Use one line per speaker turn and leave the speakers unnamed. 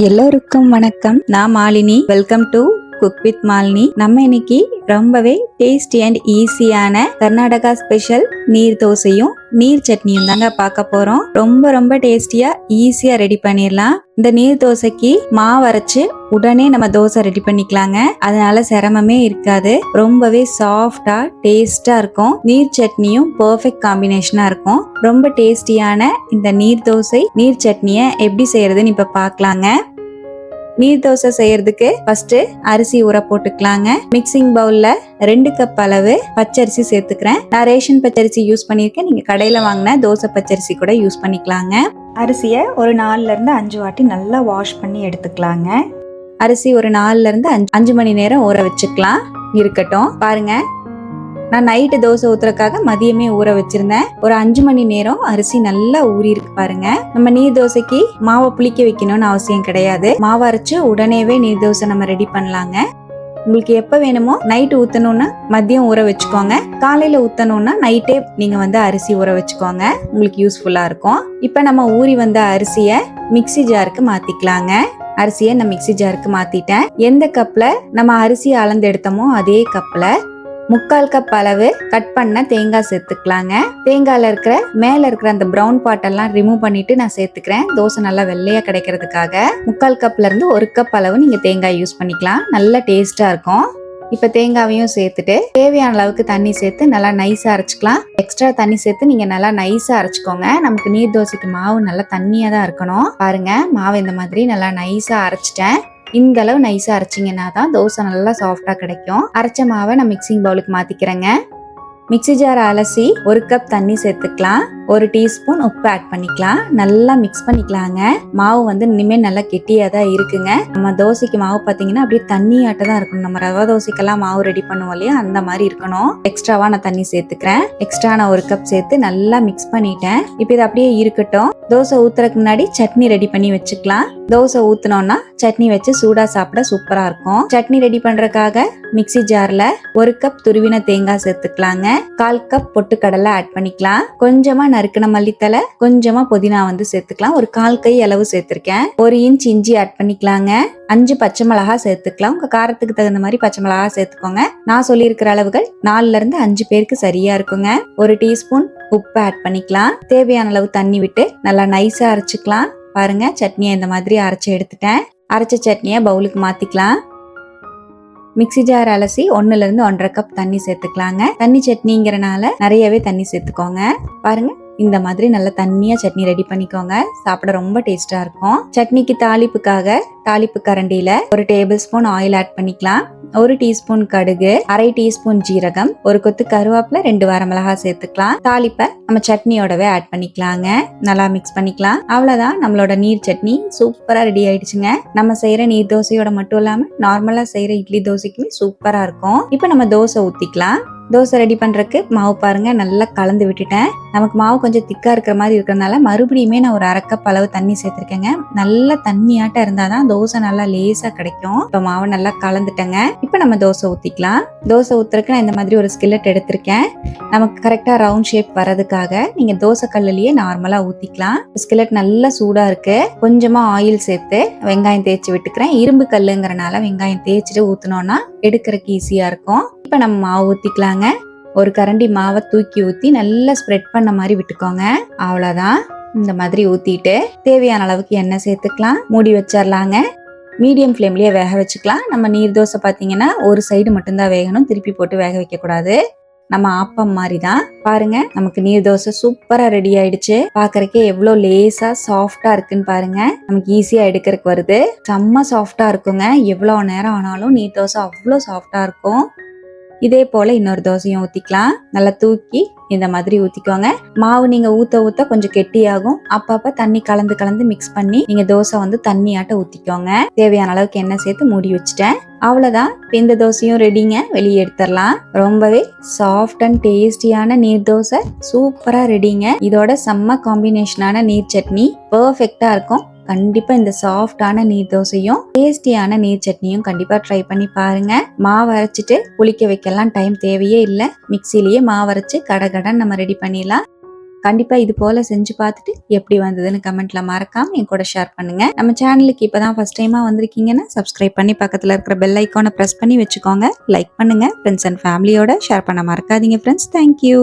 எல்லோருக்கும் வணக்கம். நான் Malini. Welcome to cook with Malini. நம்ம இன்னைக்கு ரொம்பவே டேஸ்டி அண்ட் ஈஸியான கர்நாடகா ஸ்பெஷல் நீர் தோசையும் நீர் சட்னியும் தாங்க பார்க்க போறோம். ரொம்ப ரொம்ப டேஸ்டியா ஈஸியா ரெடி பண்ணிடலாம். இந்த நீர் தோசைக்கு மாவு அரைச்சு உடனே நம்ம தோசை ரெடி பண்ணிக்கலாங்க. அதனால சிரமமே இருக்காது. ரொம்பவே சாஃப்டா டேஸ்டா இருக்கும். நீர் சட்னியும் பெர்ஃபெக்ட் காம்பினேஷனா இருக்கும். ரொம்ப டேஸ்டியான இந்த நீர் தோசை நீர் சட்னியை எப்படி செய்யறதுன்னு இப்ப பார்க்கலாங்க. நீர் தோசை செய்யறதுக்கு ஃபர்ஸ்ட் அரிசி ஊற போட்டுக்கலாங்க. மிக்சிங் பவுல்ல 2 கப் அளவு பச்சரிசி சேர்த்துக்கிறேன். நான் ரேஷன் பச்சரிசி யூஸ் பண்ணியிருக்கேன். நீங்க கடையில வாங்கின தோசை பச்சரிசி கூட யூஸ் பண்ணிக்கலாங்க. அரிசியை ஒரு 4ல இருந்து 5 வாட்டி நல்லா வாஷ் பண்ணி எடுத்துக்கலாங்க. அரிசி ஒரு 4ல இருந்து 5 மணி நேரம் ஊற வச்சுக்கலாம். இருக்கட்டும். பாருங்க, நான் நைட்டு தோசை ஊத்துறதுக்காக மதியமே ஊற வச்சிருந்தேன். ஒரு 5 மணி நேரம் அரிசி நல்லா ஊறி இருக்கு பாருங்க. நம்ம நீர் தோசைக்கு மாவை புளிக்க வைக்கணும்னு அவசியம் கிடையாது. மாவு அரைச்சு உடனேவே நீர் தோசை நம்ம ரெடி பண்ணலாங்க. உங்களுக்கு எப்ப வேணுமோ நைட்டு ஊத்தணும்னா மதியம் ஊற வச்சுக்கோங்க. காலையில ஊத்தணும்னா நைட்டே நீங்க அரிசி ஊற வச்சுக்கோங்க. உங்களுக்கு யூஸ்ஃபுல்லா இருக்கும். இப்ப நம்ம ஊறி வந்த அரிசிய மிக்ஸி ஜாருக்கு மாத்திக்கலாங்க. அரிசியை நான் மிக்ஸி ஜாருக்கு மாத்திட்டேன். எந்த கப்ல நம்ம அரிசியை அளந்து எடுத்தோமோ அதே கப்ல 3/4 கப் அளவு கட் பண்ண தேங்காய் சேர்த்துக்கலாங்க. தேங்காயில மேல இருக்கிற அந்த பிரவுன் பார்ட் எல்லாம் ரிமூவ் பண்ணிட்டு நான் சேர்த்துக்கிறேன். தோசை நல்லா வெள்ளையா கிடைக்கிறதுக்காக 3/4 கப்ல இருந்து 1 கப் அளவு நீங்க தேங்காய் யூஸ் பண்ணிக்கலாம். நல்ல டேஸ்டா இருக்கும். இப்ப தேங்காவையும் சேர்த்துட்டு தேவையான அளவுக்கு தண்ணி சேர்த்து நல்லா நைஸா அரைச்சிக்கலாம். எக்ஸ்ட்ரா தண்ணி சேர்த்து நீங்க நல்லா நைஸா அரைச்சுக்கோங்க. நமக்கு நீர் தோசைக்கு மாவு நல்லா தண்ணியா தான் இருக்கணும். பாருங்க, மாவு இந்த மாதிரி நல்லா நைஸா அரைச்சிட்டேன். இந்த அளவு நைஸா அரைச்சிங்கன்னா தான் தோசை நல்லா சாஃப்டா கிடைக்கும். அரைச்ச மாவை நான் மிக்சிங் பவுலுக்கு மாத்திக்கிறேங்க. மிக்ஸி ஜார் அலசி 1 கப் தண்ணி சேர்த்துக்கலாம். 1 டீஸ்பூன் உப்பு ஆட் பண்ணிக்கலாம். நல்லா மிக்ஸ் பண்ணிக்கலாங்க. மாவு இனிமே நல்லா கெட்டியா தான் இருக்குங்க. நம்ம தோசைக்கு மாவு பாத்தீங்கன்னா அப்படியே தண்ணியாட்ட தான் இருக்கணும். நம்ம ரவா தோசைக்கெல்லாம் மாவு ரெடி பண்ணுவோம் இல்லையா, அந்த மாதிரி இருக்கணும். எக்ஸ்ட்ராவா நான் தண்ணி சேர்த்துக்கிறேன். எக்ஸ்ட்ரா நான் 1 கப் சேர்த்து நல்லா மிக்ஸ் பண்ணிட்டேன். இப்ப இது அப்படியே இருக்கட்டும். தோசை ஊத்துறதுக்கு முன்னாடி சட்னி ரெடி பண்ணி வச்சுக்கலாம். தோசை ஊத்துனோம்னா சட்னி வச்சு சூடா சாப்பிட சூப்பரா இருக்கும். சட்னி ரெடி பண்றதுக்காக மிக்ஸி ஜார்ல 1 கப் துருவின தேங்காய் சேர்த்துக்கலாங்க. 1/4 கப் பொட்டுக்கடலை ஆட் பண்ணிக்கலாம். கொஞ்சமா நறுக்கின மல்லித்தலை, கொஞ்சமா புதினா சேர்த்துக்கலாம். ஒரு 1/4 கை அளவு சேர்த்திருக்கேன். 1 இன்ச் இஞ்சி ஆட் பண்ணிக்கலாங்க. 5 பச்சை மிளகா சேர்த்துக்கலாம். உங்க காரத்துக்கு தகுந்த மாதிரி பச்சை மிளகா சேர்த்துக்கோங்க. நான் சொல்லியிருக்கிற அளவுகள் 4ல இருந்து 5 பேருக்கு சரியா இருக்குங்க. 1 டீஸ்பூன் உப்பு ஆட் பண்ணிக்கலாம். தேவையான அளவு தண்ணி விட்டு நல்லா நைஸா அரைச்சுக்கலாம். பாருங்க, சட்னியை இந்த மாதிரி அரைச்சு எடுத்துட்டேன். அரைச்ச சட்னியை பவுலுக்கு மாத்திக்கலாம். மிக்ஸி ஜார் அலசி 1ல இருந்து 1/2 கப் தண்ணி சேர்த்துக்கலாங்க. தண்ணி சட்னிங்கிறனால நிறையவே தண்ணி சேர்த்துக்கோங்க. பாருங்க, இந்த மாதிரி நல்ல தண்ணியா சட்னி ரெடி பண்ணிக்கோங்க. சாப்பிட ரொம்ப டேஸ்டா இருக்கும். சட்னிக்கு தாளிப்பு கரண்டியில 1 டேபிள் ஸ்பூன் ஆயில் ஆட் பண்ணிக்கலாம். 1 டீஸ்பூன் கடுகு, 1/2 டீஸ்பூன் ஜீரகம், 1 கொத்து கருவேப்பிலை, 2 வரமிளகாய் சேர்த்துக்கலாம். தாளிப்பை நம்ம சட்னியோடவே ஆட் பண்ணிக்கலாங்க. நல்லா மிக்ஸ் பண்ணிக்கலாம். அவ்வளவுதான், நம்மளோட நீர் சட்னி சூப்பரா ரெடி ஆயிடுச்சுங்க. நம்ம செய்யற நீர் தோசையோட மட்டும் இல்லாம நார்மலா செய்யற இட்லி தோசைக்குமே சூப்பரா இருக்கும். இப்ப நம்ம தோசை ஊத்திக்கலாம். தோசை ரெடி பண்றதுக்கு மாவு பாருங்க நல்லா கலந்து விட்டுட்டேன். நமக்கு மாவு கொஞ்சம் திக்கா இருக்கிற மாதிரி இருக்கிறதுனால மறுபடியுமே நான் ஒரு 1/2 கப் அளவு தண்ணி சேர்த்திருக்கேங்க. நல்ல தண்ணியாட்ட இருந்தாதான் தோசை நல்லா லேசா கிடைக்கும். இப்ப மாவு நல்லா கலந்துட்டேங்க. இப்ப நம்ம தோசை ஊத்திக்கலாம். தோசை ஊத்துறதுக்கு நான் இந்த மாதிரி ஒரு ஸ்கில்லட் எடுத்திருக்கேன். நமக்கு கரெக்டா ரவுண்ட் ஷேப் வரதுக்காக நீங்க தோசை கல்லுலயே நார்மலா ஊத்திக்கலாம். ஸ்கில்லட் நல்லா சூடா இருக்கு. கொஞ்சமா ஆயில் சேர்த்து வெங்காயம் தேய்ச்சி விட்டுக்கிறேன். இரும்பு கல்லுங்கிறனால வெங்காயம் தேய்ச்சிட்டு ஊத்துனோம்னா எடுக்கிறதுக்கு ஈஸியா இருக்கும். இப்ப நம்ம மாவு ஊத்திக்கலாங்க. ஒரு கரண்டி மாவை தூக்கி ஊத்தி நல்லா ஸ்ப்ரெட் பண்ண மாதிரி விட்டுக்கோங்க. அவ்வளவுதான். இந்த மாதிரி ஊத்திட்டு தேவையான அளவுக்கு எண்ணெய் சேர்த்துக்கலாம். மூடி வச்சிடலாங்க. மீடியம் ஃப்ளேம்லயே வேக வச்சுக்கலாம். நம்ம நீர் தோசை பாத்தீங்கன்னா ஒரு சைடு மட்டும்தான் வேகணும். திருப்பி போட்டு வேக வைக்க கூடாது. நம்ம ஆப்பம் மாதிரி தான். பாருங்க, நமக்கு நீர் தோசை சூப்பரா ரெடி ஆயிடுச்சு. பாக்குறதுக்கே எவ்வளவு லேசா சாஃப்டா இருக்குன்னு பாருங்க. நமக்கு ஈஸியா எடுக்கிறதுக்கு வருது. செம்ம சாஃப்டா இருக்குங்க. எவ்வளவு நேரம் ஆனாலும் நீர் தோசை அவ்வளவு சாஃப்டா இருக்கும். இதே போல இன்னொரு தோசையும் ஊத்திக்கலாம். நல்லா தூக்கி இந்த மாதிரி ஊத்திக்கோங்க. மாவு நீங்க ஊத்த கொஞ்சம் கெட்டியாகும். அப்பப்ப தண்ணி கலந்து கலந்து மிக்ஸ் பண்ணி நீங்க தோசை தண்ணியாட்ட ஊத்திக்கோங்க. தேவையான அளவுக்கு எண்ணெய் சேர்த்து மூடி வச்சுட்டேன். அவ்வளவுதான், இந்த தோசையும் ரெடிங்க. வெளியே எடுத்துடலாம். ரொம்பவே சாஃப்ட் அண்ட் டேஸ்டியான நீர் தோசை சூப்பரா ரெடிங்க. இதோட செம்ம காம்பினேஷனான நீர் சட்னி பெர்ஃபெக்டா இருக்கும். கண்டிப்பா இந்த சாஃப்டான நீர் தோசையும் டேஸ்டியான நீர் சட்னியும் கண்டிப்பா ட்ரை பண்ணி பாருங்க. மாவு அரைச்சிட்டு புளிக்க வைக்கலாம் டைம் தேவையே இல்லை. மிக்சிலேயே மாவு அரைச்சு கடகடன் நம்ம ரெடி பண்ணிடலாம். கண்டிப்பா இது போல செஞ்சு பார்த்துட்டு எப்படி வந்ததுன்னு கமெண்ட்ல மறக்காம என் கூட ஷேர் பண்ணுங்க. நம்ம சேனலுக்கு இப்பதான் ஃபர்ஸ்ட் டைமா வந்திருக்கீங்கன்னா சப்ஸ்கிரைப் பண்ணி பக்கத்துல இருக்கிற பெல் ஐக்கானை பிரஸ் பண்ணி வச்சுக்கோங்க. லைக் பண்ணுங்க. ஃப்ரெண்ட்ஸ் அண்ட் ஃபேமிலியோட ஷேர் பண்ண மறக்காதீங்க ஃப்ரெண்ட்ஸ். தேங்க்யூ.